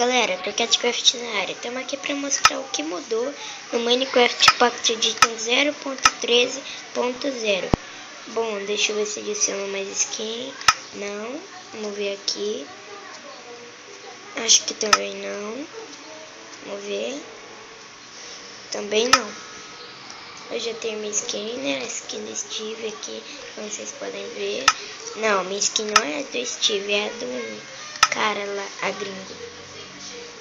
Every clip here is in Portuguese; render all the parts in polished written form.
Galera, CricketCraft na área. Estamos aqui para mostrar o que mudou no Minecraft Pocket Edition 0.13.0. Bom, deixa eu ver se adiciona mais skin. Não, vamos ver aqui. Acho que também não. Vamos ver. Também não. Eu já tenho minha skin, né? A skin do Steve aqui, como vocês podem ver. Não, minha skin não é do Steve, é do cara lá, a gringo.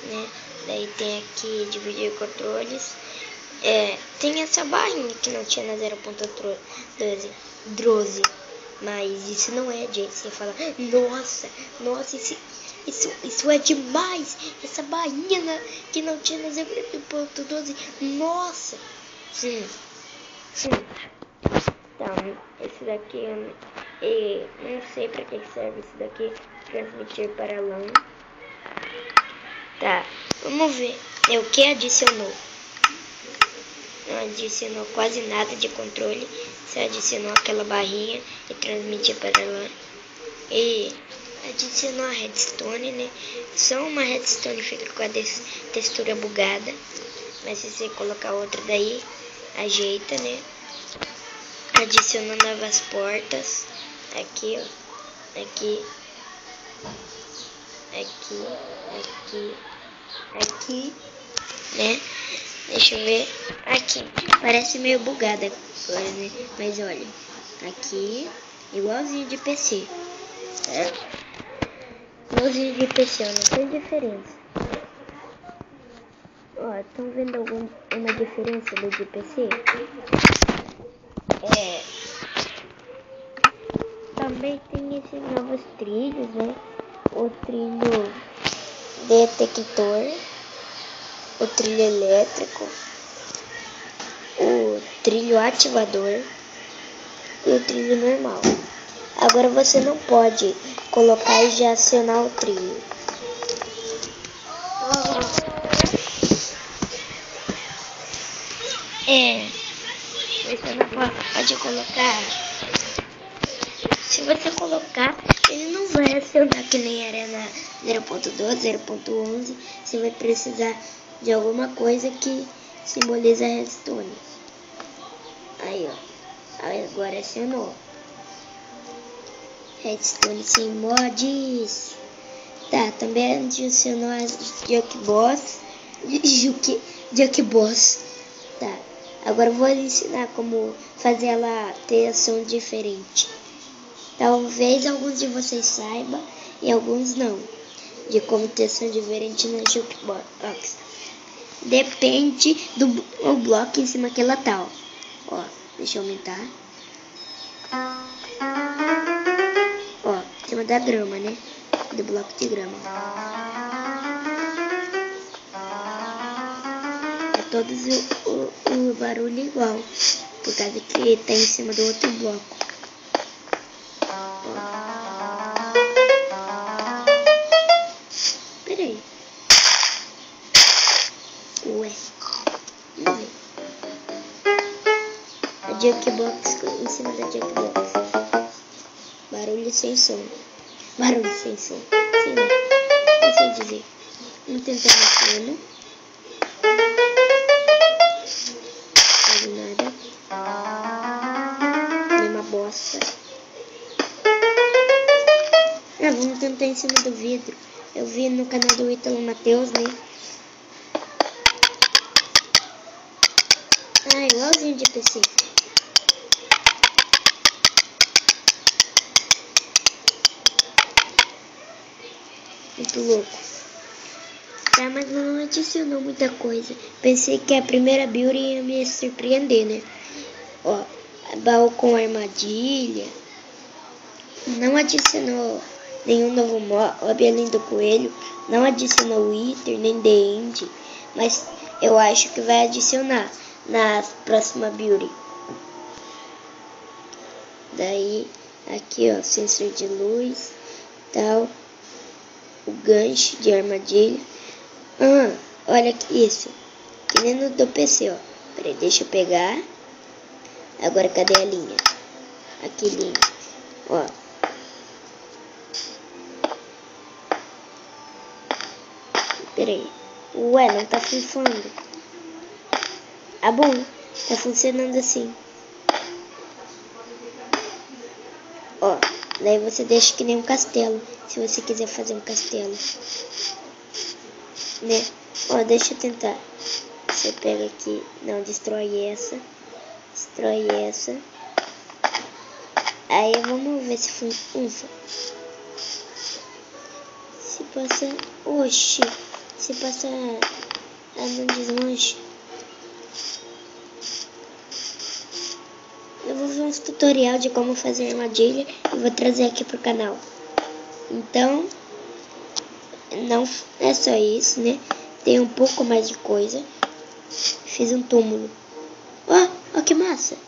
Né? Daí tem aqui dividir controles. Tem essa barrinha que não tinha na 0.12, mas isso não é, gente. Você fala, nossa, isso é demais. Essa barrinha que não tinha na 0.12, nossa. Sim. Então, esse daqui eu não sei pra que serve esse daqui. Transmitir para LAN. Tá, vamos ver o que adicionou. Não adicionou quase nada de controle. Só adicionou aquela barrinha e transmitir para lá. E adicionou a redstone, né? Só uma redstone fica com a textura bugada. Mas se você colocar outra daí, ajeita, né? Adicionou novas portas. Aqui, ó. Aqui, né? Deixa eu ver. Aqui, parece meio bugada agora, né? Mas olha, aqui, igualzinho de PC. Igualzinho de PC, ó, não tem diferença. Ó, estão vendo uma diferença do de PC? Também tem esses novos trilhos, né? O trilho detector, o trilho elétrico, o trilho ativador e o trilho normal. Agora você não pode colocar e já acionar o trilho. Você não pode colocar. Se você colocar, ele não vai acionar que nem era na 0.12, 0.11. Você vai precisar de alguma coisa que simboliza a redstone. Aí, ó. Agora acionou. Redstone sem mods. Tá, também adicionou a Jukebox. Tá. Agora eu vou ensinar como fazer ela ter ação diferente. Talvez alguns de vocês saibam e alguns não. De como ter ação diferente na Jukebox. Depende do bloco em cima que ela tá, ó. Deixa eu aumentar. Ó, em cima da grama, né? Do bloco de grama. É todos o barulho igual. Por causa que tá em cima do outro bloco. Peraí. Ué. Vamos ver. A Jukebox em cima da Jukebox. Barulho sem som. Sei lá. Não sei dizer. Vamos tentar mexendo. Não nada. Mesma bosta. Vamos tentar em cima do vidro. Eu vi no canal do Ítalo Matheus, né? Igualzinho de PC. Muito louco. Tá, mas não adicionou muita coisa. Pensei que a primeira build ia me surpreender, né? Ó, baú com armadilha. Não adicionou nenhum novo mob além do coelho. Não adicionou Wither, nem The End. Mas eu acho que vai adicionar na próxima build. Daí, aqui ó, sensor de luz, tal. O gancho de armadilha. Olha isso. Que nem no do PC, ó. Peraí, deixa eu pegar. Agora, cadê a linha? Aqui, linha. Ó. Pera aí. Ué, não tá funcionando. Ah, bom. Tá funcionando assim. Ó, daí você deixa que nem um castelo. Se você quiser fazer um castelo. Né? Ó, deixa eu tentar. Você pega aqui. Não, destrói essa. Destrói essa. Aí vamos ver se funciona. Se passa... Oxi. Se passa... Ah, não desmancha. Eu vou ver uns tutorial de como fazer armadilha e vou trazer aqui pro canal. Então, não é só isso, né? Tem um pouco mais de coisa. Fiz um túmulo. Ó, que massa.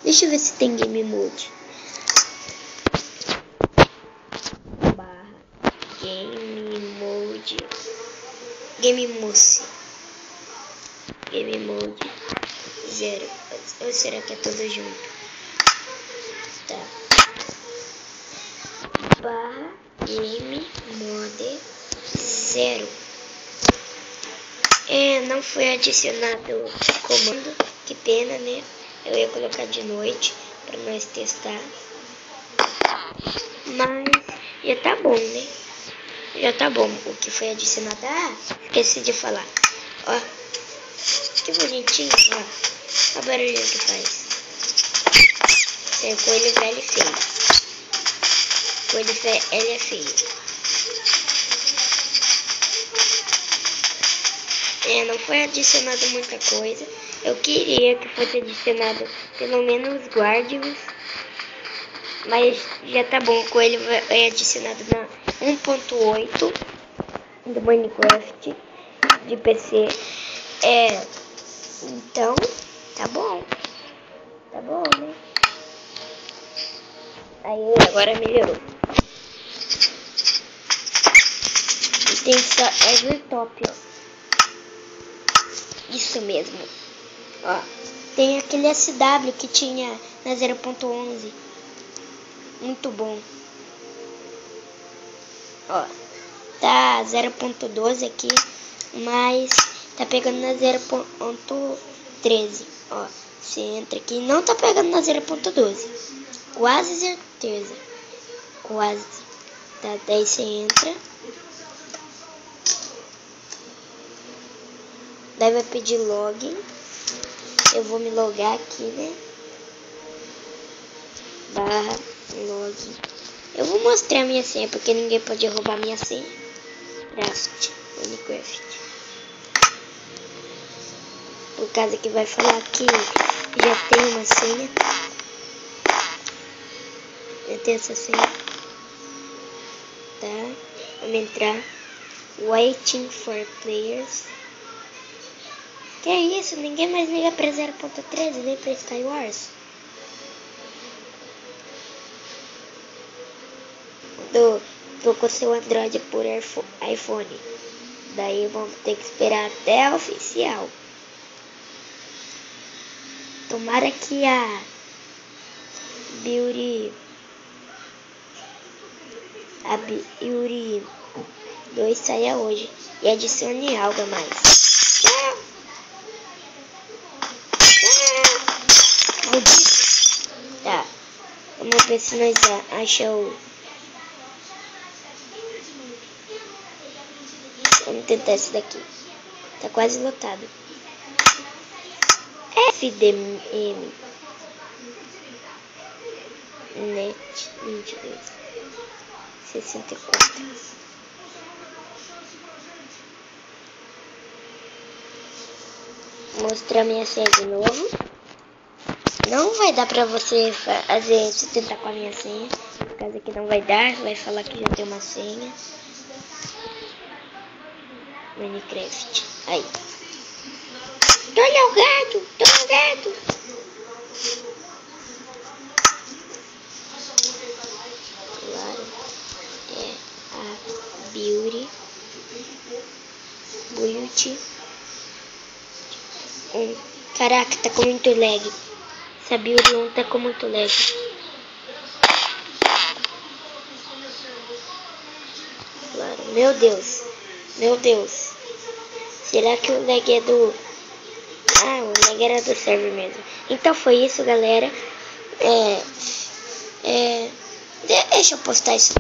Deixa eu ver se tem game mode. Barra game mode. Game mode. Game mode 0. Ou será que é tudo junto? Tá. Barra game mode 0. Não foi adicionado o comando. Que pena, né? Eu ia colocar de noite para nós testar. Mas já tá bom, né? Já tá bom o que foi adicionado. Ah, esqueci de falar. Ó, que bonitinho, ó. A barulhinha que faz. É coelho velho e feio. Coelho velho, ele é feio. Não foi adicionado muita coisa. Eu queria que fosse adicionado pelo menos guardians. Mas já tá bom. O coelho é adicionado na 1.8 do Minecraft de PC. Então, tá bom. Tá bom, né? Aí, agora melhorou. E tem só Evertop, ó. Isso mesmo. Ó, tem aquele SW que tinha na 0.11. Muito bom. Ó, tá 0.12 aqui, mas tá pegando na 0.13. Ó, você entra aqui, não tá pegando na 0.12. Quase certeza. Quase. Tá, daí você entra. Daí vai pedir login. Eu vou me logar aqui, né? Barra login. Eu vou mostrar a minha senha, porque ninguém pode roubar minha senha. Craft, Minecraft. Por causa que vai falar que já tem uma senha. Eu tenho essa senha. Tá? Vamos entrar. Waiting for players. Que é isso? Ninguém mais liga pra 0.13 nem pra Skywars. Trocou seu Android por iPhone. Daí vamos ter que esperar até a oficial. Tomara que a Beauty 2 saia hoje e adicione algo a mais. Tá, vamos ver se nós achamos. Vamos tentar esse daqui. Tá quase lotado. FDM Net 22 64. Vou mostrar minha senha de novo. Não vai dar pra você fazer, se tentar com a minha senha. Por causa que não vai dar, vai falar que já tem uma senha. Minecraft. Aí. Tô logado. Claro. É a Beauty. Caraca, tá com muito lag. Essa Beauty 1 tá com muito lag. Meu Deus. Meu Deus. Será que o lag é do... Ah, o lag era do server mesmo. Então foi isso, galera. Deixa eu postar isso.